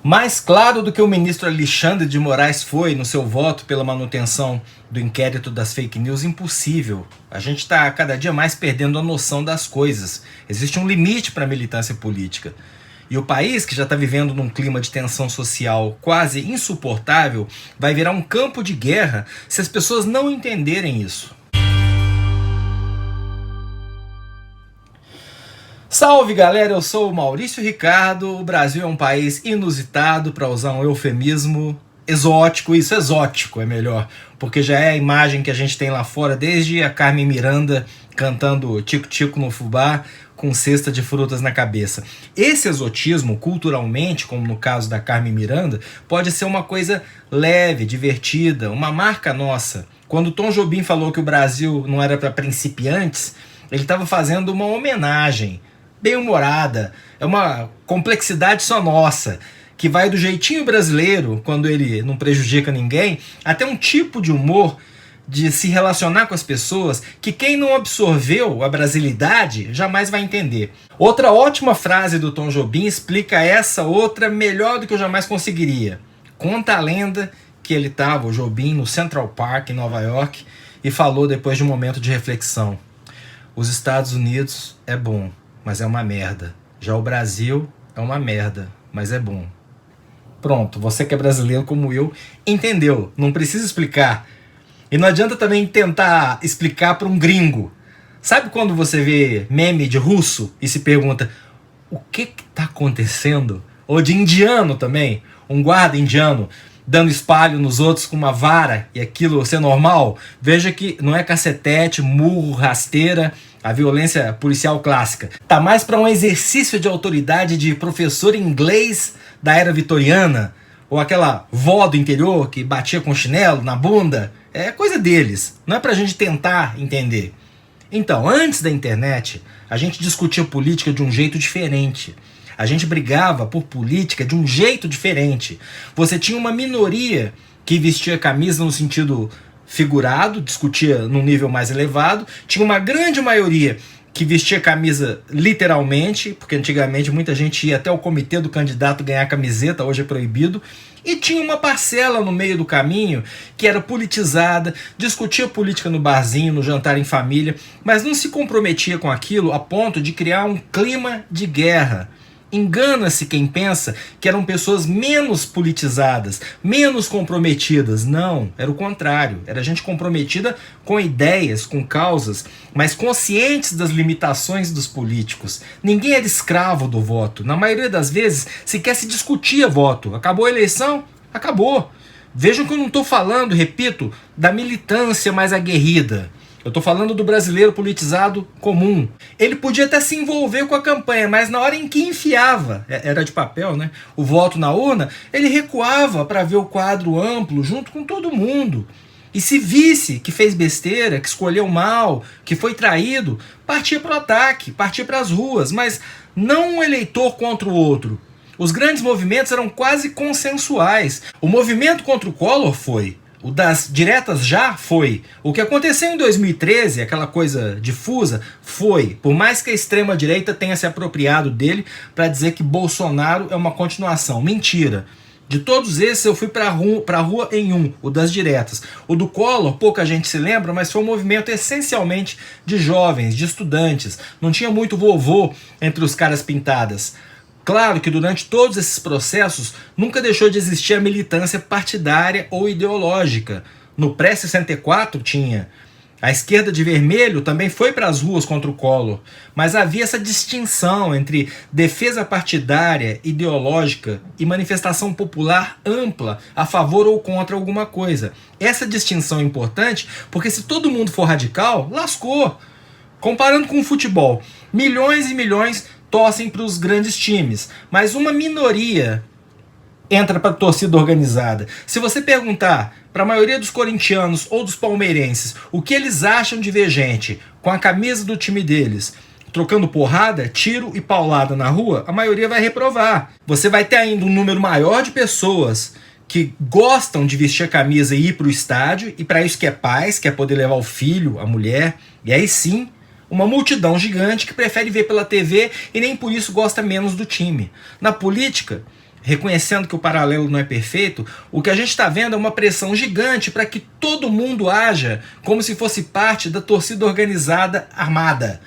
Mais claro do que o ministro Alexandre de Moraes foi no seu voto pela manutenção do inquérito das fake news, impossível. A gente está cada dia mais perdendo a noção das coisas. Existe um limite para a militância política. E o país, que já está vivendo num clima de tensão social quase insuportável, vai virar um campo de guerra se as pessoas não entenderem isso. Salve galera, eu sou o Maurício Ricardo. O Brasil é um país inusitado, para usar um eufemismo, exótico. Isso, exótico é melhor, porque já é a imagem que a gente tem lá fora desde a Carmen Miranda cantando tico-tico no fubá com cesta de frutas na cabeça. Esse exotismo, culturalmente, como no caso da Carmen Miranda, pode ser uma coisa leve, divertida, uma marca nossa. Quando Tom Jobim falou que o Brasil não era para principiantes, ele estava fazendo uma homenagem bem-humorada, é uma complexidade só nossa, que vai do jeitinho brasileiro, quando ele não prejudica ninguém, até um tipo de humor de se relacionar com as pessoas que quem não absorveu a brasilidade jamais vai entender. Outra ótima frase do Tom Jobim explica essa outra melhor do que eu jamais conseguiria. Conta a lenda que ele estava, o Jobim, no Central Park, em Nova York, e falou depois de um momento de reflexão: os Estados Unidos é bom, mas é uma merda. Já o Brasil é uma merda, mas é bom. Pronto, você que é brasileiro como eu, entendeu. Não precisa explicar. E não adianta também tentar explicar para um gringo. Sabe quando você vê meme de russo e se pergunta o que está acontecendo? Ou de indiano também, um guarda indiano dando espalho nos outros com uma vara e aquilo ser normal? Veja que não é cacetete, murro, rasteira, a violência policial clássica. Tá mais para um exercício de autoridade de professor inglês da era vitoriana, ou aquela vó do interior que batia com chinelo na bunda. É coisa deles, não é pra gente tentar entender. Então, antes da internet, a gente discutia política de um jeito diferente. A gente brigava por política de um jeito diferente. Você tinha uma minoria que vestia camisa no sentido figurado, discutia num nível mais elevado. Tinha uma grande maioria que vestia camisa literalmente, porque antigamente muita gente ia até o comitê do candidato ganhar camiseta, hoje é proibido. E tinha uma parcela no meio do caminho que era politizada, discutia política no barzinho, no jantar em família, mas não se comprometia com aquilo a ponto de criar um clima de guerra. Engana-se quem pensa que eram pessoas menos politizadas, menos comprometidas. Não, era o contrário. Era gente comprometida com ideias, com causas, mas conscientes das limitações dos políticos. Ninguém era escravo do voto. Na maioria das vezes, sequer se discutia voto. Acabou a eleição? Acabou. Vejam que eu não estou falando, repito, da militância mais aguerrida. Eu estou falando do brasileiro politizado comum. Ele podia até se envolver com a campanha, mas na hora em que enfiava, era de papel, né, o voto na urna, ele recuava para ver o quadro amplo junto com todo mundo. E se visse que fez besteira, que escolheu mal, que foi traído, partia para o ataque, partia para as ruas, mas não um eleitor contra o outro. Os grandes movimentos eram quase consensuais. O movimento contra o Collor foi. O das diretas já foi. O que aconteceu em 2013, aquela coisa difusa, foi. Por mais que a extrema-direita tenha se apropriado dele para dizer que Bolsonaro é uma continuação. Mentira. De todos esses, eu fui para a rua em um, o das diretas. O do Collor, pouca gente se lembra, mas foi um movimento essencialmente de jovens, de estudantes. Não tinha muito vovô entre os caras pintadas. Claro que durante todos esses processos nunca deixou de existir a militância partidária ou ideológica. No pré-64 tinha. A esquerda de vermelho também foi para as ruas contra o Collor, mas havia essa distinção entre defesa partidária, ideológica e manifestação popular ampla a favor ou contra alguma coisa. Essa distinção é importante porque se todo mundo for radical, lascou. Comparando com o futebol, milhões e milhões torcem para os grandes times, mas uma minoria entra para a torcida organizada. Se você perguntar para a maioria dos corintianos ou dos palmeirenses o que eles acham de ver gente com a camisa do time deles trocando porrada, tiro e paulada na rua, a maioria vai reprovar. Você vai ter ainda um número maior de pessoas que gostam de vestir a camisa e ir para o estádio, e para isso que é paz, quer poder levar o filho, a mulher, e aí sim uma multidão gigante que prefere ver pela TV e nem por isso gosta menos do time. Na política, reconhecendo que o paralelo não é perfeito, o que a gente está vendo é uma pressão gigante para que todo mundo haja como se fosse parte da torcida organizada armada.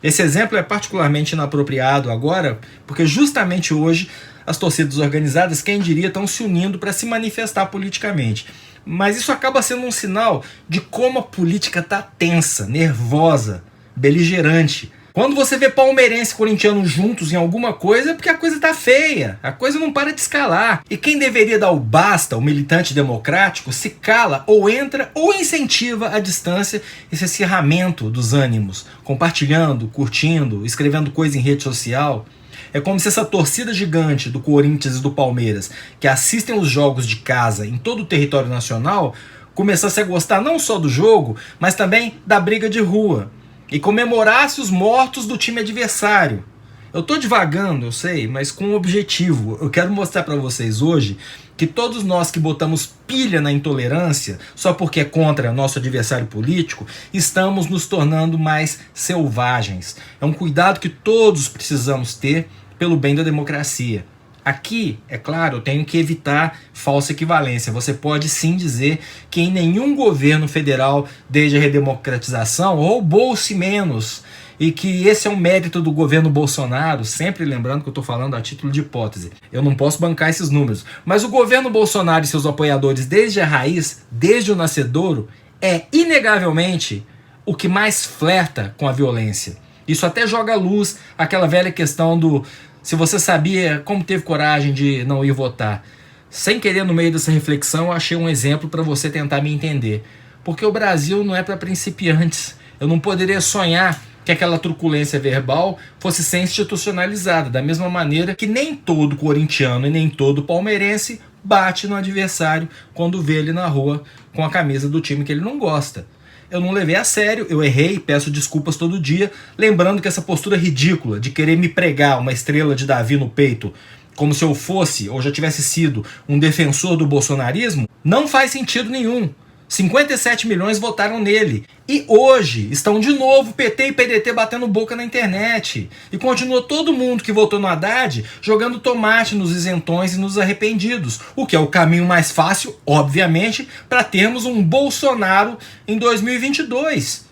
Esse exemplo é particularmente inapropriado agora, porque justamente hoje as torcidas organizadas, quem diria, estão se unindo para se manifestar politicamente. Mas isso acaba sendo um sinal de como a política está tensa, nervosa, beligerante. Quando você vê palmeirense e corintiano juntos em alguma coisa, é porque a coisa tá feia, a coisa não para de escalar. E quem deveria dar o basta, o militante democrático, se cala ou entra ou incentiva à distância esse acirramento dos ânimos, compartilhando, curtindo, escrevendo coisa em rede social. É como se essa torcida gigante do Corinthians e do Palmeiras, que assistem os jogos de casa em todo o território nacional, começasse a gostar não só do jogo, mas também da briga de rua. E comemorasse os mortos do time adversário. Eu tô divagando, eu sei, mas com um objetivo. Eu quero mostrar para vocês hoje que todos nós que botamos pilha na intolerância, só porque é contra nosso adversário político, estamos nos tornando mais selvagens. É um cuidado que todos precisamos ter pelo bem da democracia. Aqui, é claro, eu tenho que evitar falsa equivalência. Você pode sim dizer que em nenhum governo federal, desde a redemocratização, roubou-se menos. E que esse é um mérito do governo Bolsonaro, sempre lembrando que eu estou falando a título de hipótese. Eu não posso bancar esses números. Mas o governo Bolsonaro e seus apoiadores, desde a raiz, desde o nascedouro, é inegavelmente o que mais flerta com a violência. Isso até joga à luz aquela velha questão do... Se você sabia como teve coragem de não ir votar. Sem querer, no meio dessa reflexão, eu achei um exemplo para você tentar me entender. Porque o Brasil não é para principiantes. Eu não poderia sonhar que aquela truculência verbal fosse ser institucionalizada. Da mesma maneira que nem todo corintiano e nem todo palmeirense bate no adversário quando vê ele na rua com a camisa do time que ele não gosta. Eu não levei a sério, eu errei, peço desculpas todo dia, lembrando que essa postura ridícula de querer me pregar uma estrela de Davi no peito, como se eu fosse ou já tivesse sido um defensor do bolsonarismo, não faz sentido nenhum. 57 milhões votaram nele. E hoje estão de novo PT e PDT batendo boca na internet. E continua todo mundo que votou no Haddad jogando tomate nos isentões e nos arrependidos. O que é o caminho mais fácil, obviamente, para termos um Bolsonaro em 2022.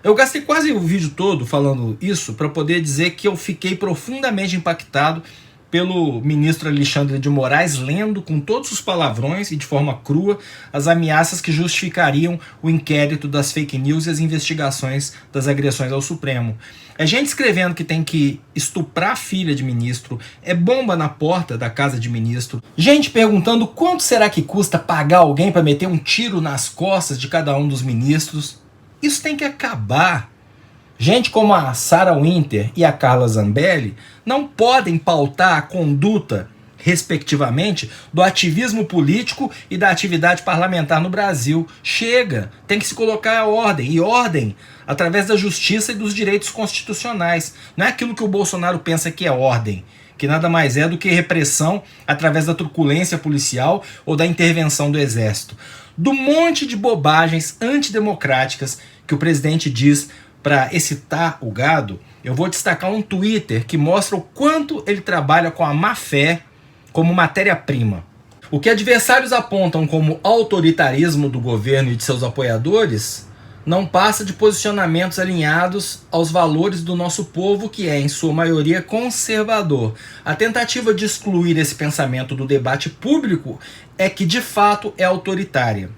Eu gastei quase o vídeo todo falando isso para poder dizer que eu fiquei profundamente impactado pelo ministro Alexandre de Moraes lendo com todos os palavrões e de forma crua as ameaças que justificariam o inquérito das fake news e as investigações das agressões ao Supremo. É gente escrevendo que tem que estuprar a filha de ministro, é bomba na porta da casa de ministro, gente perguntando quanto será que custa pagar alguém para meter um tiro nas costas de cada um dos ministros. Isso tem que acabar. Gente como a Sarah Winter e a Carla Zambelli não podem pautar a conduta, respectivamente, do ativismo político e da atividade parlamentar no Brasil. Chega, tem que se colocar a ordem, e ordem através da justiça e dos direitos constitucionais. Não é aquilo que o Bolsonaro pensa que é ordem, que nada mais é do que repressão através da truculência policial ou da intervenção do exército. Do monte de bobagens antidemocráticas que o presidente diz para excitar o gado, eu vou destacar um Twitter que mostra o quanto ele trabalha com a má-fé como matéria-prima. O que adversários apontam como autoritarismo do governo e de seus apoiadores não passa de posicionamentos alinhados aos valores do nosso povo, que é, em sua maioria, conservador. A tentativa de excluir esse pensamento do debate público é que, de fato, é autoritária.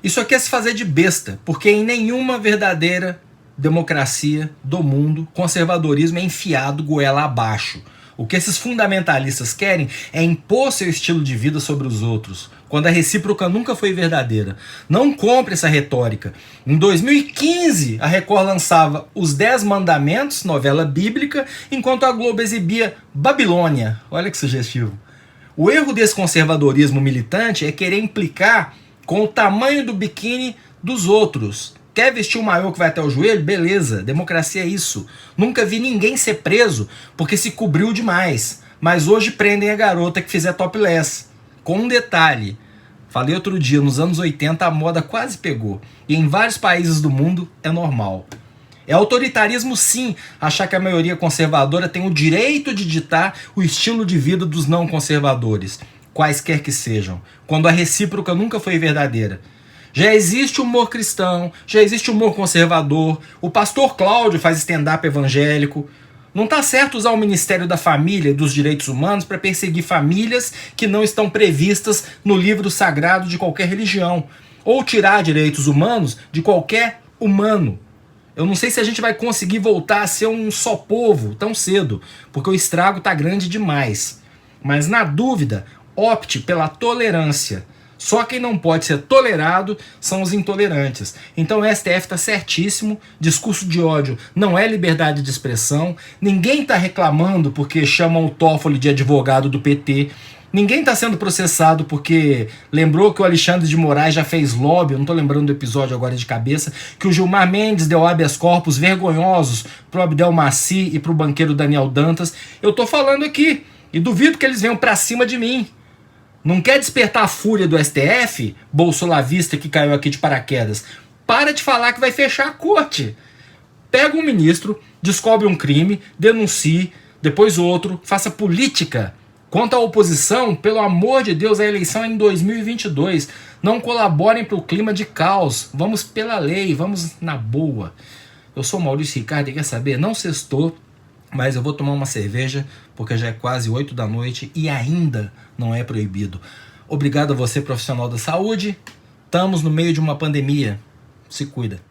Isso aqui é se fazer de besta, porque em nenhuma verdadeira democracia do mundo, conservadorismo é enfiado goela abaixo. O que esses fundamentalistas querem é impor seu estilo de vida sobre os outros, quando a recíproca nunca foi verdadeira. Não compre essa retórica. Em 2015, a Record lançava Os 10 Mandamentos, novela bíblica, enquanto a Globo exibia Babilônia. Olha que sugestivo. O erro desse conservadorismo militante é querer implicar com o tamanho do biquíni dos outros. Quer vestir o maiô que vai até o joelho? Beleza, democracia é isso. Nunca vi ninguém ser preso porque se cobriu demais. Mas hoje prendem a garota que fizer topless. Com um detalhe, falei outro dia, nos anos 80 a moda quase pegou. E em vários países do mundo é normal. É autoritarismo, sim, achar que a maioria conservadora tem o direito de ditar o estilo de vida dos não conservadores, quaisquer que sejam, quando a recíproca nunca foi verdadeira. Já existe humor cristão, já existe humor conservador, o pastor Cláudio faz stand-up evangélico. Não está certo usar o Ministério da Família e dos Direitos Humanos para perseguir famílias que não estão previstas no livro sagrado de qualquer religião, ou tirar direitos humanos de qualquer humano. Eu não sei se a gente vai conseguir voltar a ser um só povo tão cedo, porque o estrago está grande demais. Mas na dúvida, opte pela tolerância. Só quem não pode ser tolerado são os intolerantes. Então o STF está certíssimo, discurso de ódio não é liberdade de expressão, ninguém está reclamando porque chamam o Toffoli de advogado do PT, ninguém está sendo processado porque lembrou que o Alexandre de Moraes já fez lobby, eu não estou lembrando do episódio agora de cabeça, que o Gilmar Mendes deu habeas corpus vergonhosos pro Abdel Maci e pro banqueiro Daniel Dantas. Eu estou falando aqui e duvido que eles venham para cima de mim. Não quer despertar a fúria do STF, bolsolavista que caiu aqui de paraquedas? Para de falar que vai fechar a corte. Pega um ministro, descobre um crime, denuncie, depois outro, faça política. Quanto à oposição, pelo amor de Deus, a eleição é em 2022. Não colaborem para o clima de caos. Vamos pela lei, vamos na boa. Eu sou Maurício Ricardo e quer saber? Não sextou, mas eu vou tomar uma cerveja, porque já é quase 8 da noite e ainda não é proibido. Obrigado a você, profissional da saúde. Estamos no meio de uma pandemia. Se cuida.